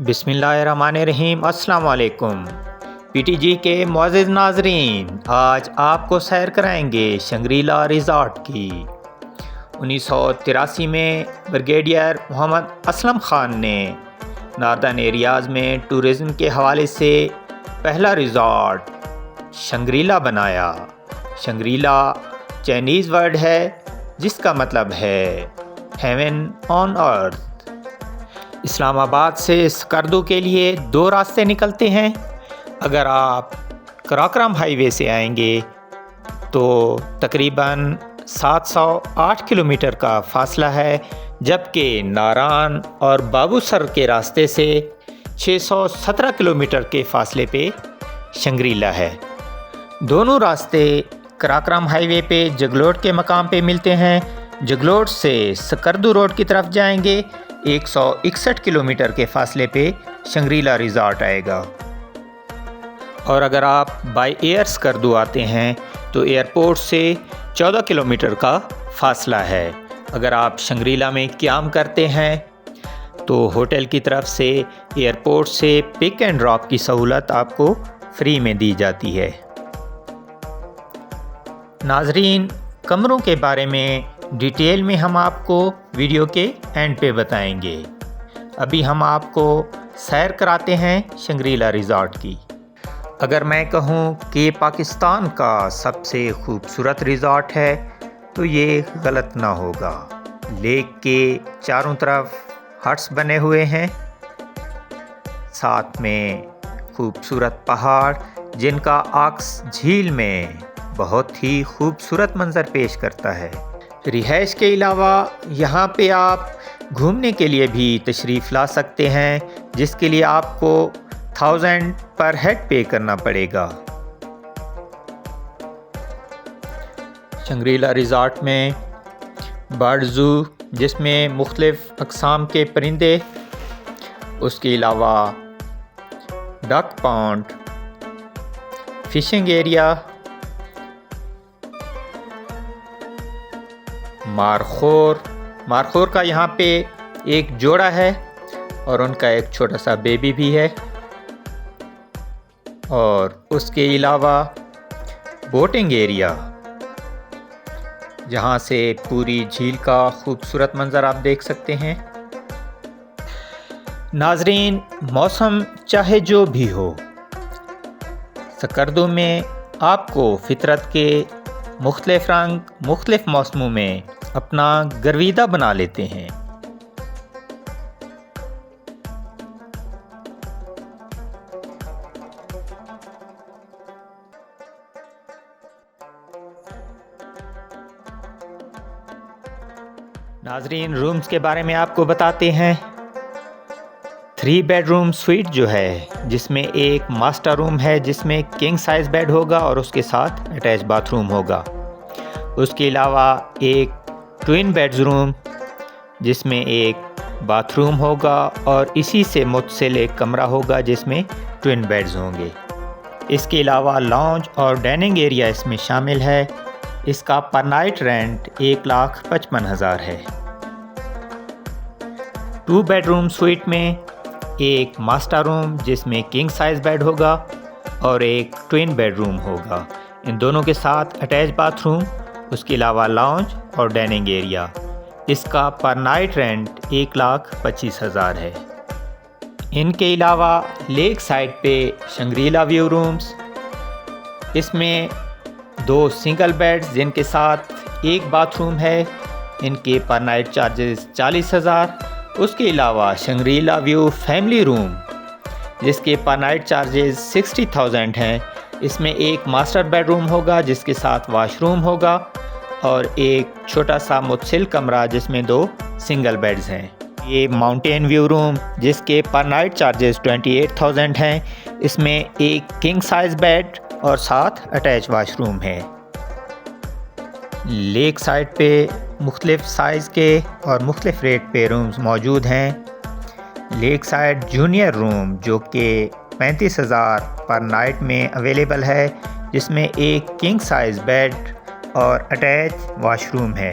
बिस्मिल्लाहिर्रहमानिर्रहीम। अस्सलाम वालेकुम। PTG के मुअज़्ज़िज़ नाज़रीन, आज आपको सैर कराएंगे शंग्रीला रिज़ॉर्ट की। 1983 में ब्रिगेडियर मोहम्मद असलम ख़ान ने नॉर्दर्न एरियाज़ में टूरिज़म के हवाले से पहला रिज़ॉर्ट शंग्रीला बनाया। शंग्रीला चाइनीज़ वर्ड है जिसका मतलब है हेवन ऑन अर्थ। इस्लामाबाद से स्कर्दू के लिए 2 रास्ते निकलते हैं। अगर आप कराक्रम हाईवे से आएंगे तो तकरीबन 708 किलोमीटर का फासला है, जबकि नारान और बाबूसर के रास्ते से 617 किलोमीटर के फासले पे शंग्रीला है। दोनों रास्ते कराक्रम हाईवे पे जगलोट के मकाम पे मिलते हैं। जगलोट से स्कर्दू रोड की तरफ जाएंगे 161 किलोमीटर के फासले पे शंग्रीला रिज़ॉर्ट आएगा। और अगर आप बाय एयर स्कर्दू आते हैं तो एयरपोर्ट से 14 किलोमीटर का फासला है। अगर आप शंग्रीला में क़याम करते हैं तो होटल की तरफ से एयरपोर्ट से पिक एंड ड्रॉप की सहूलत आपको फ्री में दी जाती है। नाज़रीन, कमरों के बारे में डिटेल में हम आपको वीडियो के एंड पे बताएंगे। अभी हम आपको सैर कराते हैं शंग्रीला रिज़ॉर्ट की। अगर मैं कहूँ कि पाकिस्तान का सबसे खूबसूरत रिज़ॉर्ट है तो ये गलत ना होगा। लेक के चारों तरफ हट्स बने हुए हैं, साथ में खूबसूरत पहाड़ जिनका अक्स झील में बहुत ही खूबसूरत मंज़र पेश करता है। रिहाइश के अलावा यहाँ पे आप घूमने के लिए भी तशरीफ़ ला सकते हैं, जिसके लिए आपको 1000 पर हेड पे करना पड़ेगा। शंग्रीला रिज़ॉर्ट में बर्ड ज़ू जिसमें मुख्तलिफ़ अक़साम के परिंदे, उसके अलावा duck pond, phishing area, markhor का यहाँ पे एक जोड़ा है और उनका एक छोटा सा बेबी भी है। और उसके अलावा बोटिंग एरिया जहाँ से पूरी झील का खूबसूरत मंज़र आप देख सकते हैं। नाज़रीन, मौसम चाहे जो भी हो, स्कर्दू में आपको फितरत के मुख्तलिफ़ रंग मुख्तलिफ़ मौसमों में अपना गर्विदा बना लेते हैं। नाज़रीन, रूम्स के बारे में आपको बताते हैं। 3 बेडरूम स्वीट जो है, जिसमें एक मास्टर रूम है जिसमें किंग साइज़ बेड होगा और उसके साथ अटैच बाथरूम होगा। उसके अलावा एक ट्विन बेडरूम जिसमें एक बाथरूम होगा और इसी से मुत्तसिल एक कमरा होगा जिसमें ट्विन बेड्स होंगे। इसके अलावा लॉन्ज और डाइनिंग एरिया इसमें शामिल है। इसका पर नाइट रेंट 1,55,000 है। 2 बेडरूम स्वीट में एक मास्टर रूम जिसमें किंग साइज़ बेड होगा और एक ट्विन बेडरूम होगा, इन दोनों के साथ अटैच बाथरूम। उसके अलावा लॉन्ज और डाइनिंग एरिया। इसका पर नाइट रेंट 1,25,000 है। इनके अलावा लेक साइड पे शंग्रीला व्यू रूम्स, इसमें 2 सिंगल बेड्स जिनके साथ एक बाथरूम है, इनके पर नाइट चार्जेस 40,000। उसके अलावा शंग्रीला व्यू फैमिली रूम जिसके पर नाइट चार्जेस 60,000 हैं। इसमें एक मास्टर बेडरूम होगा जिसके साथ वॉशरूम होगा और एक छोटा सा मुत्तसिल कमरा जिसमें 2 सिंगल बेड्स हैं। ये माउंटेन व्यू रूम जिसके पर नाइट चार्जेस 28,000 हैं। इसमें एक किंग साइज़ बेड और साथ अटैच वॉशरूम है। लेक साइड पे मुख्तलिफ़ साइज़ के और मुख्तलिफ़ रेट पे रूम्स मौजूद हैं। लेक साइड जूनियर रूम जो कि 35,000 पर नाइट में अवेलेबल है, जिसमें एक किंग साइज़ बेड और अटैच वॉशरूम है।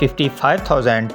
55,000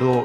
2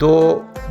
2